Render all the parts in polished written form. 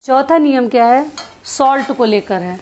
चौथा नियम क्या है, सॉल्ट को लेकर है।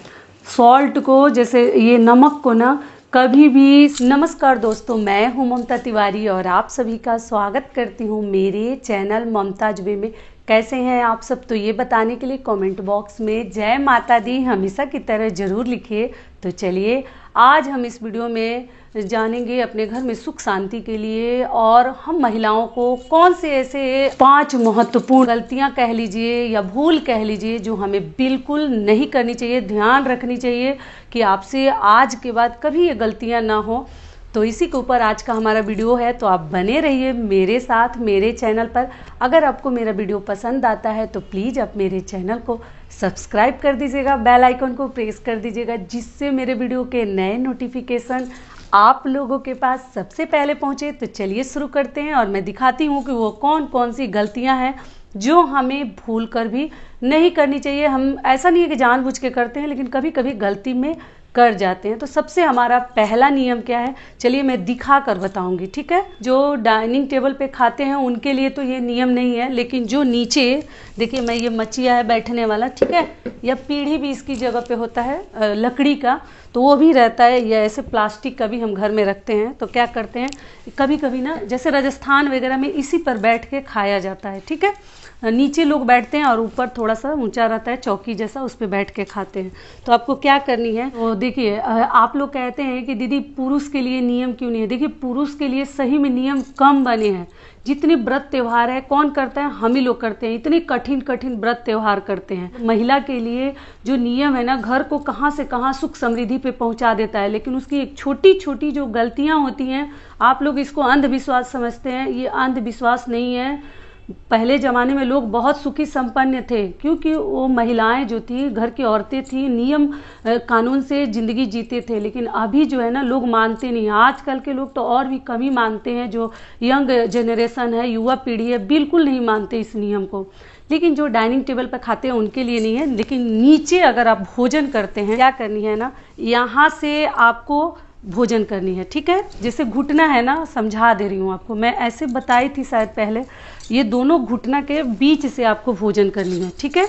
सॉल्ट को, जैसे ये नमक को ना कभी भी। नमस्कार दोस्तों, मैं हूं ममता तिवारी और आप सभी का स्वागत करती हूं मेरे चैनल ममताज वे में। कैसे हैं आप सब, तो ये बताने के लिए कमेंट बॉक्स में जय माता दी हमेशा की तरह ज़रूर लिखिए। तो चलिए आज हम इस वीडियो में जानेंगे अपने घर में सुख शांति के लिए, और हम महिलाओं को कौन से ऐसे 5 महत्वपूर्ण गलतियां कह लीजिए या भूल कह लीजिए जो हमें बिल्कुल नहीं करनी चाहिए, ध्यान रखनी चाहिए कि आपसे आज के बाद कभी ये गलतियां ना हो। तो इसी के ऊपर आज का हमारा वीडियो है, तो आप बने रहिए मेरे साथ मेरे चैनल पर। अगर आपको मेरा वीडियो पसंद आता है तो प्लीज़ आप मेरे चैनल को सब्सक्राइब कर दीजिएगा, बेल आइकन को प्रेस कर दीजिएगा, जिससे मेरे वीडियो के नए नोटिफिकेशन आप लोगों के पास सबसे पहले पहुंचे। तो चलिए शुरू करते हैं और मैं दिखाती हूं कि वो कौन कौन सी गलतियां हैं जो हमें भूल कर भी नहीं करनी चाहिए। हम ऐसा नहीं है कि जानबूझ के करते हैं, लेकिन कभी कभी गलती में कर जाते हैं। तो सबसे हमारा पहला नियम क्या है, चलिए मैं दिखा कर बताऊंगी, ठीक है। जो डाइनिंग टेबल पे खाते हैं उनके लिए तो ये नियम नहीं है, लेकिन जो नीचे देखिए, मैं ये मचिया है बैठने वाला, ठीक है, या पीढ़ी भी इसकी जगह पे होता है लकड़ी का, तो वो भी रहता है, या ऐसे प्लास्टिक का भी हम घर में रखते हैं। तो क्या करते हैं कभी कभी ना, जैसे राजस्थान वगैरह में इसी पर बैठ के खाया जाता है, ठीक है। नीचे लोग बैठते हैं और ऊपर थोड़ा सा ऊंचा रहता है चौकी जैसा, उस पर बैठ के खाते हैं। तो आपको क्या करनी है, वो देखिए, आप लोग कहते हैं कि दीदी पुरुष के लिए नियम क्यों नहीं है। देखिए, पुरुष के लिए सही में नियम कम बने हैं। जितने व्रत त्योहार है कौन करता है, हम ही लोग करते हैं। इतने कठिन कठिन व्रत त्योहार करते हैं। महिला के लिए जो नियम है ना, घर को कहाँ से कहाँ सुख समृद्धि पे पहुंचा देता है, लेकिन उसकी एक छोटी छोटी जो गलतियां होती हैं, आप लोग इसको अंधविश्वास समझते हैं। ये अंधविश्वास नहीं है। पहले ज़माने में लोग बहुत सुखी संपन्न थे, क्योंकि वो महिलाएं जो थी, घर की औरतें थी, नियम कानून से ज़िंदगी जीते थे। लेकिन अभी जो है ना, लोग मानते नहीं। आजकल के लोग तो और भी कम ही मानते हैं। जो यंग जनरेशन है, युवा पीढ़ी है, बिल्कुल नहीं मानते इस नियम को। लेकिन जो डाइनिंग टेबल पर खाते हैं उनके लिए नहीं है। लेकिन नीचे अगर आप भोजन करते हैं, क्या करनी है ना, यहाँ से आपको भोजन करनी है, ठीक है। जैसे घुटना है ना, समझा दे रही हूँ आपको, मैं ऐसे बताई थी शायद पहले। ये दोनों घुटना के बीच से आपको भोजन करनी है, ठीक है।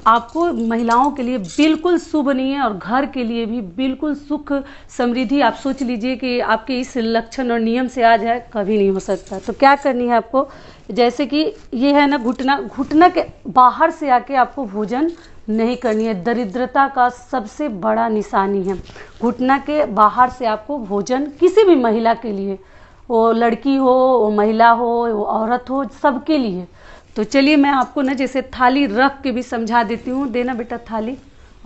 आपको महिलाओं के लिए बिल्कुल शुभ नहीं है, और घर के लिए भी बिल्कुल सुख समृद्धि, आप सोच लीजिए कि आपके इस लक्षण और नियम से आ जाए, कभी नहीं हो सकता। तो क्या करनी है आपको, जैसे कि ये है ना घुटना, घुटना के बाहर से आके आपको भोजन नहीं करनी है। दरिद्रता का सबसे बड़ा निशानी है। घुटना के बाहर से आपको भोजन, किसी भी महिला के लिए, वो लड़की हो, वो महिला हो, वो औरत हो, सबके लिए। तो चलिए मैं आपको ना जैसे थाली रख के भी समझा देती हूँ। देना बेटा थाली।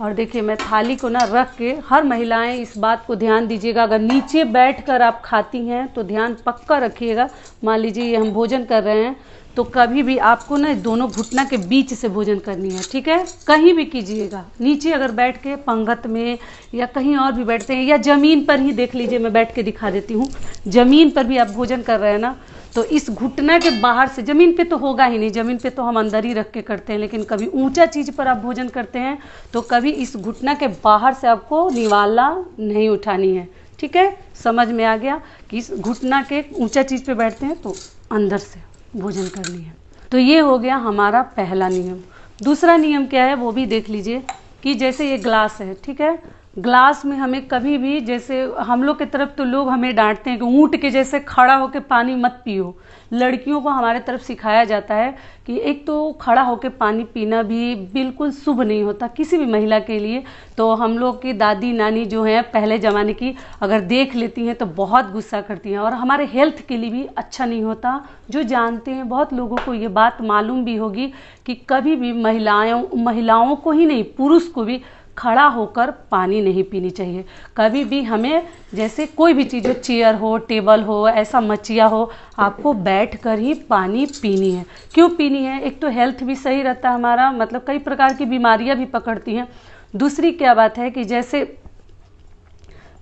और देखिए, मैं थाली को ना रख के, हर महिलाएं इस बात को ध्यान दीजिएगा। अगर नीचे बैठकर आप खाती हैं तो ध्यान पक्का रखिएगा। मान लीजिए ये हम भोजन कर रहे हैं, तो कभी भी आपको ना दोनों घुटना के बीच से भोजन करनी है, ठीक है। कहीं भी कीजिएगा, नीचे अगर बैठ के पंगत में या कहीं और भी बैठते हैं, या ज़मीन पर ही देख लीजिए, मैं बैठ के दिखा देती हूँ। ज़मीन पर भी आप भोजन कर रहे हैं ना, तो इस घुटना के बाहर से, ज़मीन पे तो होगा ही नहीं, ज़मीन पे तो हम अंदर ही रख के करते हैं। लेकिन कभी ऊंचा चीज़ पर आप भोजन करते हैं तो कभी इस घुटना के बाहर से आपको निवाला नहीं उठानी है, ठीक है। समझ में आ गया कि इस घुटना के ऊंचा चीज़ पे बैठते हैं तो अंदर से भोजन करनी है। तो ये हो गया हमारा पहला नियम। दूसरा नियम क्या है वो भी देख लीजिए, कि जैसे ये ग्लास है, ठीक है। ग्लास में हमें कभी भी, जैसे हम लोग की तरफ तो लोग हमें डांटते हैं कि ऊंट के जैसे खड़ा होकर पानी मत पियो। लड़कियों को हमारे तरफ सिखाया जाता है कि एक तो खड़ा होकर पानी पीना भी बिल्कुल शुभ नहीं होता किसी भी महिला के लिए। तो हम लोग की दादी नानी जो है पहले ज़माने की, अगर देख लेती हैं तो बहुत गुस्सा करती हैं, और हमारे हेल्थ के लिए भी अच्छा नहीं होता। जो जानते हैं, बहुत लोगों को ये बात मालूम भी होगी कि कभी भी महिलाओं को ही नहीं, पुरुष को भी खड़ा होकर पानी नहीं पीनी चाहिए। कभी भी हमें, जैसे कोई भी चीज़ हो, चेयर हो, टेबल हो, ऐसा मचिया हो, आपको बैठकर ही पानी पीनी है। क्यों पीनी है, एक तो हेल्थ भी सही रहता है हमारा, मतलब कई प्रकार की बीमारियां भी पकड़ती हैं। दूसरी क्या बात है कि जैसे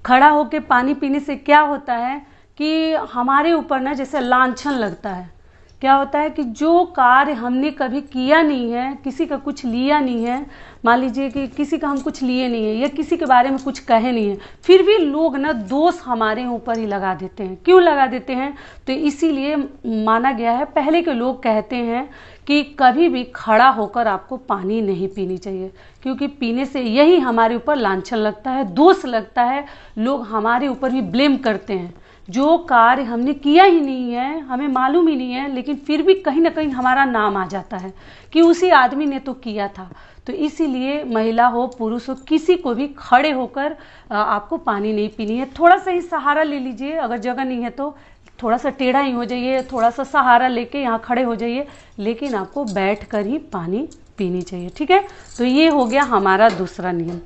खड़ा होकर पानी पीने से क्या होता है कि हमारे ऊपर ना जैसे लांछन लगता है। क्या होता है कि जो कार्य हमने कभी किया नहीं है, किसी का कुछ लिया नहीं है, मान लीजिए कि किसी का हम कुछ लिए नहीं है या किसी के बारे में कुछ कहे नहीं है, फिर भी लोग ना दोष हमारे ऊपर ही लगा देते हैं। क्यों लगा देते हैं, तो इसीलिए माना गया है, पहले के लोग कहते हैं कि कभी भी खड़ा होकर आपको पानी नहीं पीनी चाहिए, क्योंकि पीने से यही हमारे ऊपर लांछन लगता है, दोष लगता है, लोग हमारे ऊपर भी ब्लेम करते हैं। जो कार्य हमने किया ही नहीं है, हमें मालूम ही नहीं है, लेकिन फिर भी कहीं ना कहीं हमारा नाम आ जाता है कि उसी आदमी ने तो किया था। तो इसीलिए महिला हो पुरुष हो, किसी को भी खड़े होकर आपको पानी नहीं पीनी है। थोड़ा सा ही सहारा ले लीजिए, अगर जगह नहीं है तो थोड़ा सा टेढ़ा ही हो जाइए, थोड़ा सा सहारा लेके यहाँ खड़े हो जाइए, लेकिन आपको बैठ कर ही पानी पीनी चाहिए। ठीक है, तो ये हो गया हमारा दूसरा नियम।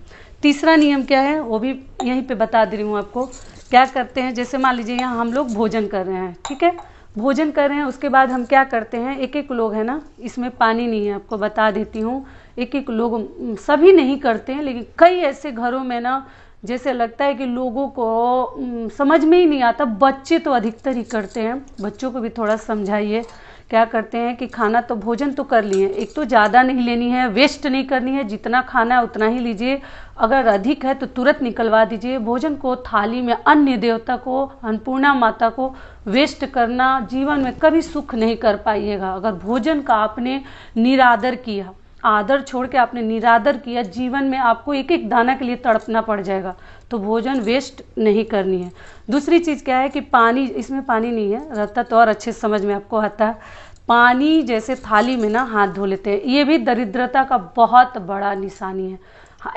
तीसरा नियम क्या है वो भी यहीं पे बता दे रही हूँ आपको। क्या करते हैं, जैसे मान लीजिए यहाँ हम लोग भोजन कर रहे हैं, ठीक है, भोजन कर रहे हैं, उसके बाद हम क्या करते हैं, एक एक लोग है ना, इसमें पानी नहीं है, आपको बता देती हूँ, एक एक लोग, सभी नहीं करते हैं, लेकिन कई ऐसे घरों में ना जैसे लगता है कि लोगों को समझ में ही नहीं आता। बच्चे तो अधिकतर ही करते हैं, बच्चों को भी थोड़ा समझाइए। क्या करते हैं कि खाना तो भोजन तो कर लिए, एक तो ज़्यादा नहीं लेनी है, वेस्ट नहीं करनी है, जितना खाना है उतना ही लीजिए, अगर अधिक है तो तुरंत निकलवा दीजिए। भोजन को थाली में अन्य देवता को, अन्नपूर्णा माता को वेस्ट करना जीवन में कभी सुख नहीं कर पाइएगा। अगर भोजन का आपने निरादर किया, आदर छोड़ के आपने निरादर किया, जीवन में आपको एक एक दाना के लिए तड़पना पड़ जाएगा। तो भोजन वेस्ट नहीं करनी है। दूसरी चीज़ क्या है कि पानी, इसमें पानी नहीं है, रहता तो और अच्छे समझ में आपको आता है। पानी जैसे थाली में ना हाथ धो लेते हैं, ये भी दरिद्रता का बहुत बड़ा निशानी है।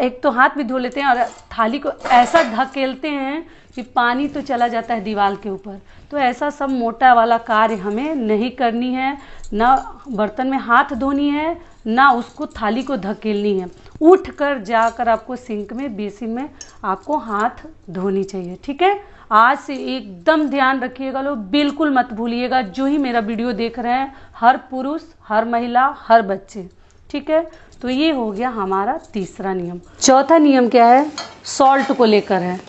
एक तो हाथ भी धो लेते हैं और थाली को ऐसा धकेलते हैं कि पानी तो चला जाता है दीवार के ऊपर। तो ऐसा सब मोटा वाला कार्य हमें नहीं करनी है, ना बर्तन में हाथ धोनी है, ना उसको थाली को धकेलनी है। उठ कर जाकर आपको सिंक में, बेसिन में आपको हाथ धोनी चाहिए। ठीक है, आज से एकदम ध्यान रखिएगा लोग, बिल्कुल मत भूलिएगा। जो ही मेरा वीडियो देख रहे हैं, हर पुरुष, हर महिला, हर बच्चे, ठीक है। तो ये हो गया हमारा तीसरा नियम। चौथा नियम क्या है, सॉल्ट को लेकर है।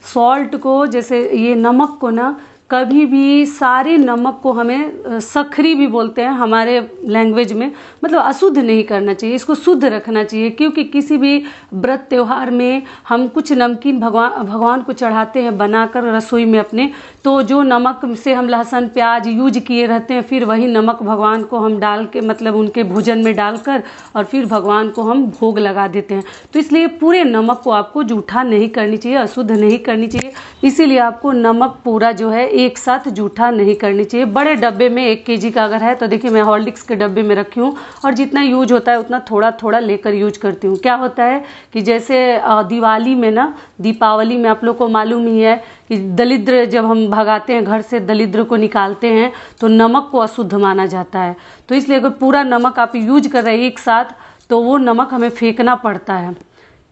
सॉल्ट को, जैसे ये नमक को ना, कभी भी सारे नमक को हमें सखरी भी बोलते हैं हमारे लैंग्वेज में, मतलब अशुद्ध नहीं करना चाहिए, इसको शुद्ध रखना चाहिए। क्योंकि किसी भी व्रत त्यौहार में हम कुछ नमकीन भगवान को चढ़ाते हैं बनाकर रसोई में अपने, तो जो नमक से हम लहसुन प्याज यूज किए रहते हैं, फिर वही नमक भगवान को हम डाल के, मतलब उनके भोजन में डालकर, और फिर भगवान को हम भोग लगा देते हैं। तो इसलिए पूरे नमक को आपको जूठा नहीं करनी चाहिए, अशुद्ध नहीं करनी चाहिए। इसीलिए आपको नमक पूरा जो है एक साथ जूठा नहीं करनी चाहिए। बड़े डब्बे में 1 kg का अगर है तो देखिए मैं हॉर्लिक्स के डब्बे में रखी हूँ, और जितना यूज होता है उतना थोड़ा थोड़ा लेकर यूज करती हूँ। क्या होता है कि जैसे दिवाली में ना, दीपावली में आप लोग को मालूम ही है कि दरिद्र जब हम भगाते हैं घर से, दरिद्र को निकालते हैं, तो नमक को अशुद्ध माना जाता है। तो इसलिए अगर पूरा नमक आप यूज कर रहे हैं एक साथ, तो वो नमक हमें फेंकना पड़ता है,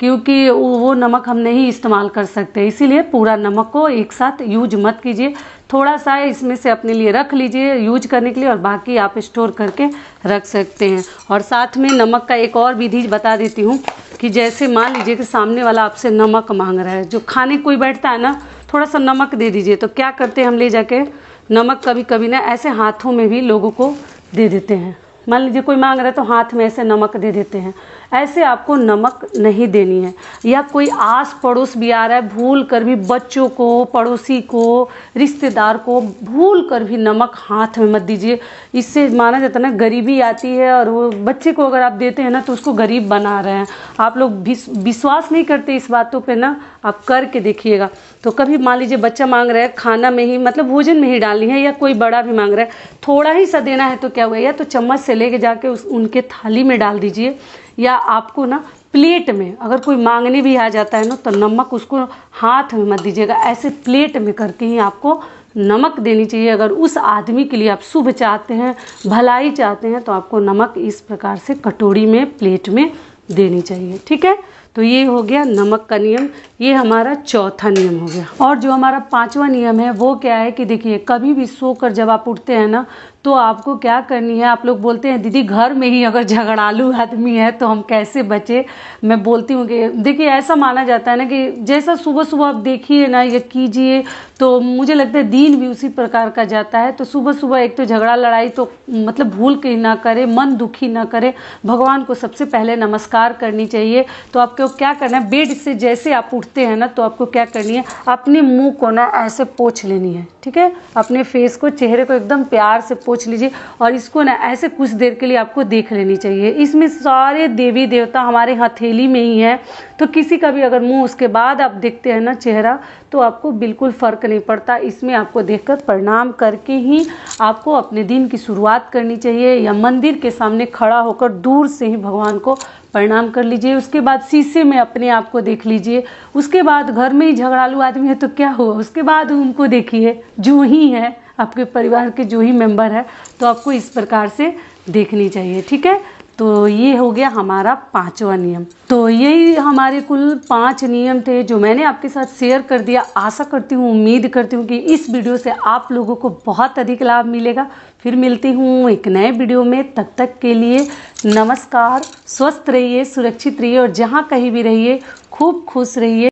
क्योंकि वो नमक हम नहीं इस्तेमाल कर सकते। इसीलिए पूरा नमक को एक साथ यूज मत कीजिए, थोड़ा सा इसमें से अपने लिए रख लीजिए यूज करने के लिए, और बाकी आप स्टोर करके रख सकते हैं। और साथ में नमक का एक और विधि बता देती हूँ कि जैसे मान लीजिए कि सामने वाला आपसे नमक मांग रहा है, जो खाने कोई बैठता है ना, थोड़ा सा नमक दे दीजिए। तो क्या करते हैं हम ले जाके नमक कभी कभी ना ऐसे हाथों में भी लोगों को दे देते हैं। मान लीजिए कोई मांग रहा है तो हाथ में ऐसे नमक दे देते हैं। ऐसे आपको नमक नहीं देनी है। या कोई आस पड़ोस भी आ रहा है, भूल कर भी बच्चों को, पड़ोसी को, रिश्तेदार को भूल कर भी नमक हाथ में मत दीजिए। इससे माना जाता है ना गरीबी आती है, और वो बच्चे को अगर आप देते हैं ना तो उसको गरीब बना रहे हैं। आप लोग विश्वास नहीं करते इस बातों पे ना, आप करके देखिएगा। तो कभी मान लीजिए बच्चा मांग रहा है, खाना में ही, मतलब भोजन में ही डालनी है, या कोई बड़ा भी मांग रहा है, थोड़ा ही सा देना है, तो क्या हुआ, या तो चम्मच से लेके जाके उनके थाली में डाल दीजिए, या आपको ना प्लेट में, अगर कोई मांगने भी आ जाता है ना, तो नमक उसको हाथ में मत दीजिएगा, ऐसे प्लेट में करके ही आपको नमक देनी चाहिए। अगर उस आदमी के लिए आप शुभ चाहते हैं, भलाई चाहते हैं, तो आपको नमक इस प्रकार से कटोरी में, प्लेट में देनी चाहिए। ठीक है, तो ये हो गया नमक का नियम, ये हमारा चौथा नियम हो गया। और जो हमारा पांचवा नियम है वो क्या है कि देखिए, कभी भी सोकर जब आप उठते हैं ना, तो आपको क्या करनी है, आप लोग बोलते हैं दीदी घर में ही अगर झगड़ालू आदमी है तो हम कैसे बचे। मैं बोलती हूँ कि देखिए, ऐसा माना जाता है ना कि जैसा सुबह सुबह आप देखिए ना, ये कीजिए, तो मुझे लगता है दिन भी उसी प्रकार का जाता है। तो सुबह सुबह एक तो झगड़ा लड़ाई तो मतलब भूल के ही ना करे, मन दुखी ना करे, भगवान को सबसे पहले नमस्कार करनी चाहिए। तो आपको क्या करना है, बेड से जैसे आप उठते हैं ना, तो आपको क्या करनी है, अपने मुंह को ना ऐसे पोंछ लेनी है। ठीक ठीक है। अपने फेस को, चेहरे को एकदम प्यार से पोंछ लीजिए और इसको ना ऐसे कुछ देर के लिए आपको देख लेनी चाहिए। इसमें सारे देवी देवता हमारे हथेली में ही है, तो किसी का भी अगर मुंह उसके बाद आप देखते हैं ना चेहरा, तो आपको बिल्कुल फ़र्क नहीं पड़ता। इसमें आपको देखकर प्रणाम करके ही आपको अपने दिन की शुरुआत करनी चाहिए, या मंदिर के सामने खड़ा होकर दूर से ही भगवान को प्रणाम कर लीजिए। उसके बाद शीशे में अपने आप को देख लीजिए। उसके बाद घर में ही झगड़ालू आदमी है तो क्या हुआ, उसके बाद उनको देखिए, जो ही है आपके परिवार के जो ही मेंबर है, तो आपको इस प्रकार से देखनी चाहिए, ठीक है। तो ये हो गया हमारा 5वां नियम। तो यही हमारे कुल 5 नियम थे जो मैंने आपके साथ शेयर कर दिया। आशा करती हूँ, उम्मीद करती हूँ कि इस वीडियो से आप लोगों को बहुत अधिक लाभ मिलेगा। फिर मिलती हूँ एक नए वीडियो में, तब तक के लिए नमस्कार। स्वस्थ रहिए, सुरक्षित रहिए और जहाँ कहीं भी रहिए खूब खुश रहिए।